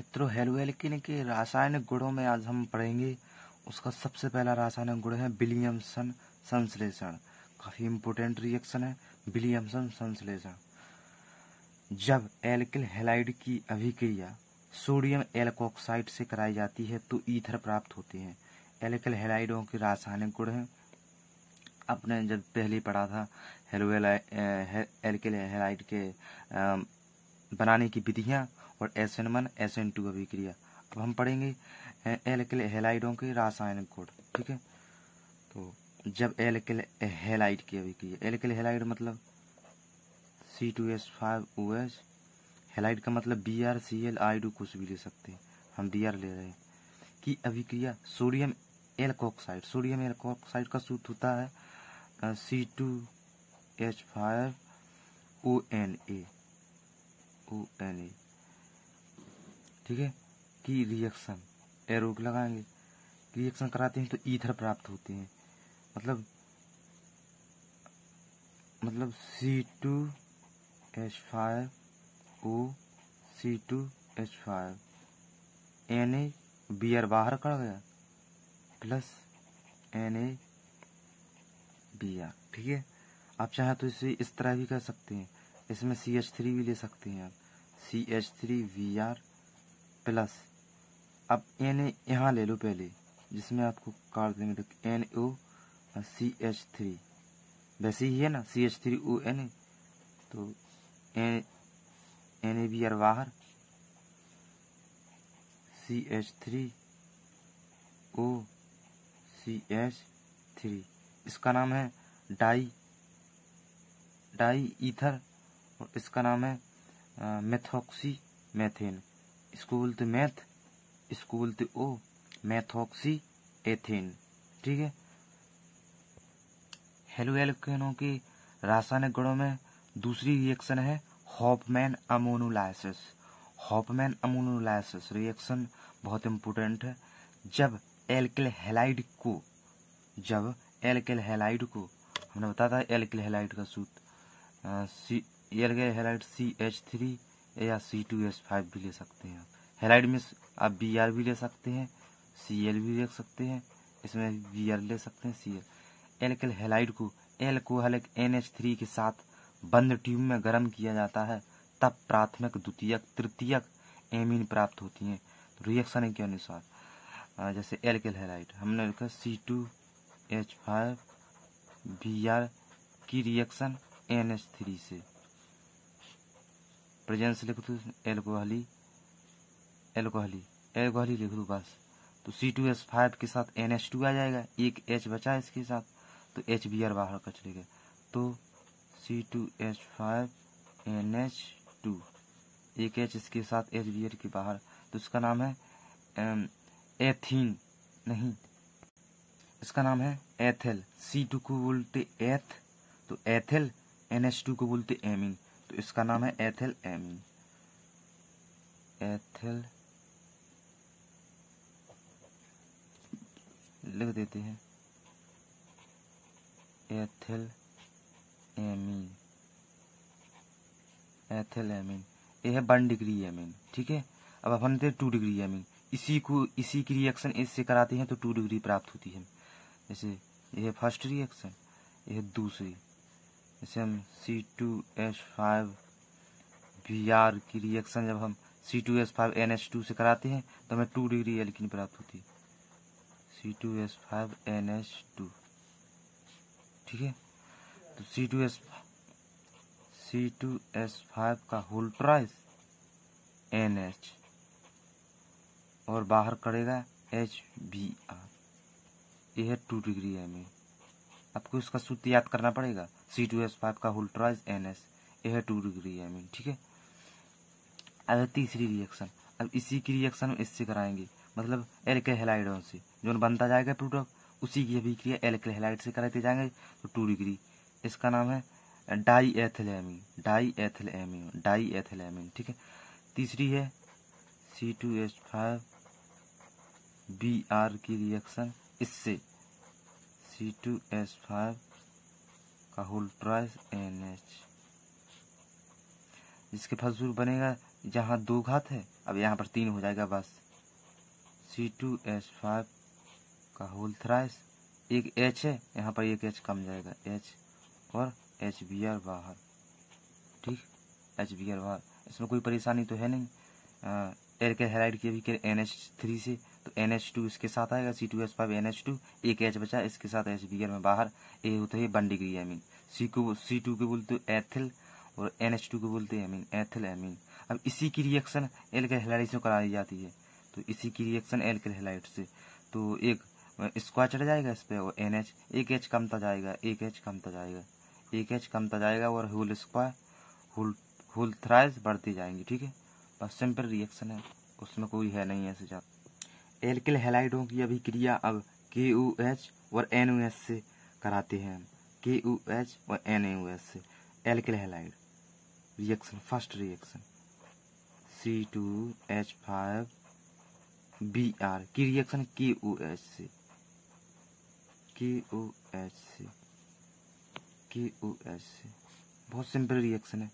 मित्रों, halo alkane के रासायनिक गुणों में आज हम पढ़ेंगे। उसका सबसे पहला रासायनिक गुण है विलियमसन संश्लेषण। काफी इम्पोर्टेंट रिएक्शन है विलियमसन संश्लेषण। जब एल्किल हैलाइड की अभिक्रिया सोडियम एल्कोक्साइड से कराई जाती है तो ईथर प्राप्त होते हैं। एल्किल हैलाइडों के रासायनिक गुण हैं, आपने जब पहले पढ़ा था एल्किल हैलाइड के बनाने की विधियां और SN1 SN2 अभिक्रिया। अब हम पढ़ेंगे एल्किल हैलाइडों के रासायनिक गुण। ठीक है, तो जब एल्किल हैलाइड की अभिक्रिया, एल्किल हैलाइड मतलब C2H5OH, हैलाइड का मतलब BrClI2, कुछ भी ले सकते हैं, हम Br ले रहे हैं, की अभिक्रिया सोडियम एल्कोक्साइड। सोडियम एल्कोक्साइड का सूत्र होता है C2H5ONA। ठीक है, की रिएक्शन एरो लगाएंगे, रिएक्शन कराते हैं तो ईथर प्राप्त होते हैं। मतलब C2H5O C2H5 Na, Br बाहर कर गया, प्लस Na Br। ठीक है, आप चाहें तो इसे इस तरह भी कर सकते हैं, इसमें CH3 भी ले सकते हैं आप, CH3Br प्लस, अब Na यहाँ ले लो पहले, जिसमें आपको काट देंगे तो NO CH3, वैसे ही है ना CH3ONA, तो NaBr बाहर, CH3O CH3, इसका नाम है डाई ईथर, और इसका नाम है मेथॉक्सी मेथेन। इसको बोलते मैथ, इसको बोलते ओ मेथॉक्सी एथेन। ठीक है, हेलो एल्केनों के रासायनिक गुणों में दूसरी रिएक्शन है Hofmann ammonolysis. Hofmann ammonolysis reaction बहुत इम्पोर्टेंट है। जब एल्किल हैलाइड को हमने बताया था एल्किल हैलाइड का सूत्र, एल्किल हैलाइड CH3 या C2H5 भी ले सकते हैं। हैलाइड में आप Br भी ले सकते हैं, Cl भी ले सकते हैं, इसमें Br ले सकते हैं, Cl। एल्किल हैलाइड को एल्कोहलिक NH3 के साथ बंद ट्यूब में गर्म किया जाता है, तब प्राथमिक, द्वितीयक, तृतीयक एमीन प्राप्त होती हैं। तो रिएक्शन के अनुसार जैसे एल्किल हैलाइड हमने लिखा C2H5Br की रिएक्शन NH3 से, प्रेजेंस लिख दो, एल्कोहली लिख दो बस। तो C2H5 के साथ NH2 आ जाएगा, एक H बचा इसके साथ, तो HBr बाहर का चलेगा, तो C2H5NH2, एक H इसके साथ HBr के बाहर, तो इसका नाम है एथीन, नहीं, इसका नाम है एथिल। C2 को बोलते एथ, तो एथिल, NH2 को बोलते एमीन, तो इसका नाम है एथिल एमीन। एथिल लिख देते हैं, एथिल एमीन, एथिल एमीन, ये है 1 डिग्री एमीन। ठीक है, अब अपन 2 डिग्री एमीन, इसी की रिएक्शन इससे कराते हैं तो 2 डिग्री प्राप्त होती है। जैसे यह है फर्स्ट रिएक्शन, यह है दूसरी, जैसे हम C2H5Br की रिएक्शन जब हम C2H5NH2 से कराते हैं तो हमें 2 डिग्री एल्कीन प्राप्त होती है, C2H5NH2। ठीक है, तो C2H5 का होल ट्वाइस NH और बाहर करेगा HBr, यह है 2 डिग्री एमीन। आपको इसका सूत्र याद करना पड़ेगा, C2H5 का होल ट्वाइस NH, यह है 2 डिग्री एमीन। ठीक है, अब तीसरी रिएक्शन, अब इसी की रिएक्शन इससे कराएंगे, मतलब एल्किल हैलाइडों से जो बनता जाएगा प्रोडक्ट, उसी की अभिक्रिया एल्किल हैलाइड से कराते जाएंगे तो 2 डिग्री, इसका नाम है डाई एथिल एमीन। ठीक है, तीसरी है C2H5Br की रिएक्शन इससे C2H5 का होल ट्वाइस NH, जिसके फलस्वरूप बनेगा जहाँ 2 घात है अब यहाँ पर 3 हो जाएगा बस। C2H5 का होल थ्राइस, एक H है यहाँ पर, एक H कम जाएगा H और HBr बाहर। ठीक, HBr बाहर, इसमें कोई परेशानी तो है नहीं। एल्किल हैलाइड की अभी NH3 से, तो NH2 इसके साथ आएगा, C2H5 NH2, एक H बचा इसके साथ HBr में बाहर। ये होता है 1 डिग्री एमीन। C2 को बोलते हैं एथिल और NH2 को बोलते हैं एमीन, एथिल एमीन। अब इसी की रिएक्शन एल्किल हैलाइड से कराई जाती है, तो इसी की रिएक्शन एल्किल हैलाइड से, तो एक स्क्वायर चढ़ जाएगा इस पे और NH, एक H कमता जाएगा, एक H कमता जाएगा, एक H कमता जाएगा और होल स्क्वायर होल थ्राइस बढ़ती जाएंगी। ठीक है, बस सिंपल रिएक्शन है, उसमें कोई है नहीं ऐसे जा। एल्किल हैलाइडों की अभिक्रिया अब KOH और NOH से कराते हैं हम, KOH और NaOH से। Alkyl halide reaction, first reaction C2H5 Br की रिएक्शन KOH से, KOH से, KOH से, बहुत सिंपल रिएक्शन है।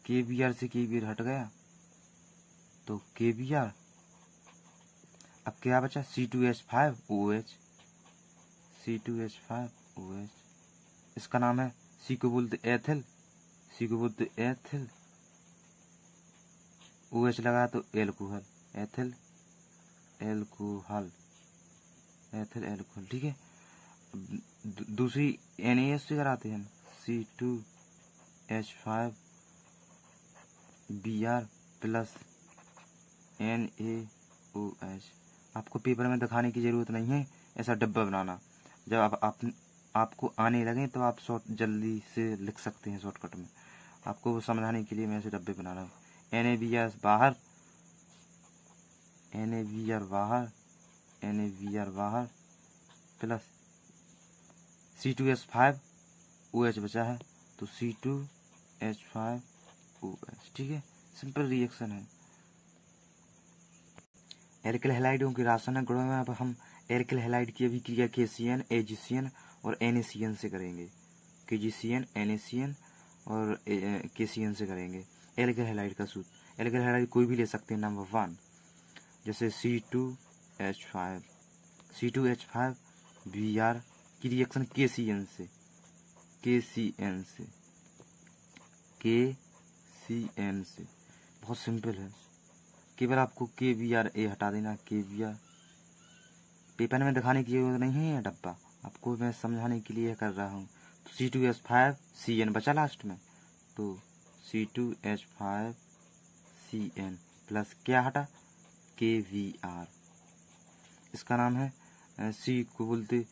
KBr से KBr हट गया तो KBr, अब क्या बचा C2H5OH, C2H5OH, इसका नाम है, C को बोलते एथिल, C को बोलते एथिल, OH लगा तो alcohol, ethyl alcohol, ethyl alcohol. ठीक है, दूसरी NaOH से कराते हैं हम, C2H5Br प्लस NaOH। आपको पेपर में दिखाने की जरूरत नहीं है, ऐसा डब्बा बनाना, जब आपको आने लगे तो आप जल्दी से लिख सकते हैं शॉर्टकट में। आपको समझाने के लिए मैं ऐसे डब्बे बना रहा हूँ। NaBr बाहर, NaBr बाहर, NaBr बाहर प्लस C2H5OH बचा है तो C2H5OH। ठीक है, सिंपल रिएक्शन है। एल्किल हैलाइडों के रासायनिक गुणों में अब हम एल्किल हैलाइड की अभिक्रिया KCN, AgCN और NaCN से करेंगे, KgCN, NaCN और KCN से करेंगे। एल्किल हैलाइड का सूत्र, एल्किल हैलाइड कोई भी ले सकते हैं, नंबर 1 जैसे C2H5Br की रिएक्शन KCN से, KCN से, KCN से, बहुत सिंपल है, केवल आपको KBr हटा देना, KBr। पेपर में दिखाने की जरूरत नहीं है, डब्बा आपको मैं समझाने के लिए कर रहा हूँ। तो C2H5CN बचा लास्ट में, तो C2H5CN प्लस क्या हटा, KBr। इसका नाम है C को बोलते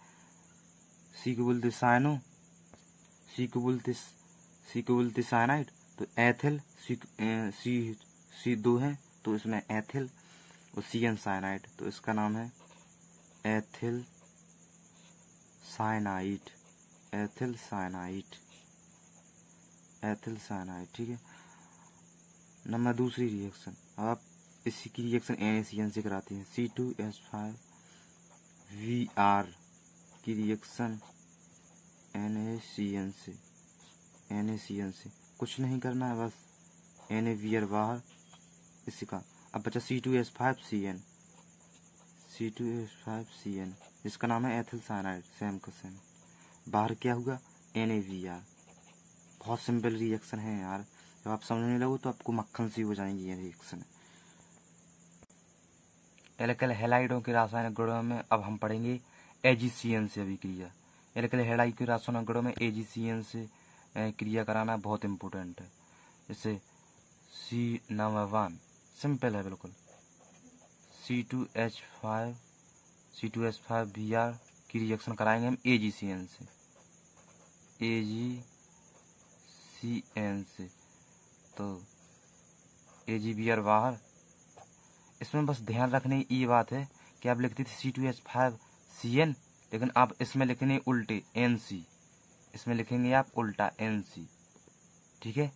साइनो, C को बोलते साइनाइड, तो एथिल C2 है तो इसमें एथिल और CN साइनाइड, तो इसका नाम है ethyl cyanide, ethyl cyanide, ethyl cyanide. ठीक है, नंबर दूसरी रिएक्शन, अब आप इसी की रिएक्शन NaCN से कराते हैं। C2H5Br की रिएक्शन NaCN से, NaCN से कुछ नहीं करना है, बस NaBr बाहर, इसी का। अब बचा C2H5CN, C2H5CN जिसका नाम है एथिल साइनाइड, सेम का सेम, बाहर क्या हुआ, NaBr। बहुत सिंपल रिएक्शन है यार, जब आप समझने लगो तो आपको मक्खन सी हो जाएंगी ये रिएक्शन। एल्किल हैलाइडों के रासायनिक गुणों में अब हम पढ़ेंगे AgCN से अभिक्रिया। एल्किल हैलाइड के रासायनिक गुणों में AgCN से क्रिया कराना बहुत इम्पोर्टेंट है। जैसे C नंबर 1 सिंपल है बिल्कुल, C2H5Br की रिएक्शन कराएंगे हम AgCN से, AgCN से, तो AgBr बाहर। इसमें बस ध्यान रखने की ये बात है कि आप लिखते थे C2H5CN, लेकिन आप इसमें लिखेंगे उल्टे NC, इसमें लिखेंगे आप उल्टा NC। ठीक है,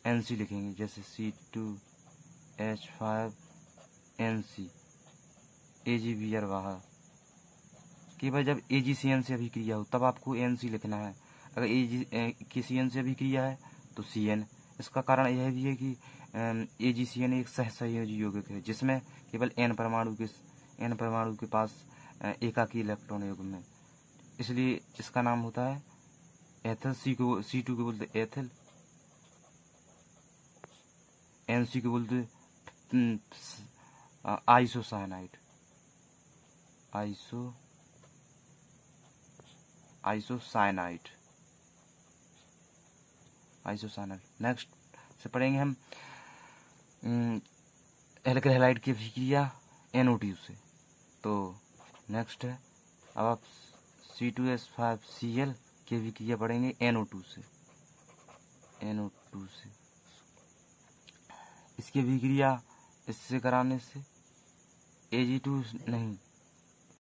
NC लिखेंगे, जैसे C2H5NC, AgBr बाहर। केवल जब AgCN से अभिक्रिया हो तब आपको NC लिखना है, अगर KCN से अभिक्रिया है तो CN। इसका कारण यह भी है कि AgCN एक सहसंयोजी यौगिक है जिसमें केवल N परमाणु के पास एकाकी इलेक्ट्रॉन है युग्म में, इसलिए इसका नाम होता है एथिल। C2 को बोलते एथिल, NC को बोलते आइसोसाइनाइड। नेक्स्ट से पढ़ेंगे हम एल्किल हैलाइड की अभिक्रिया NO2 से। तो नेक्स्ट है, अब आप C2H5Cl की अभिक्रिया पढ़ेंगे NO2 से। इसकी अभिक्रिया इससे कराने से Ag2 नहीं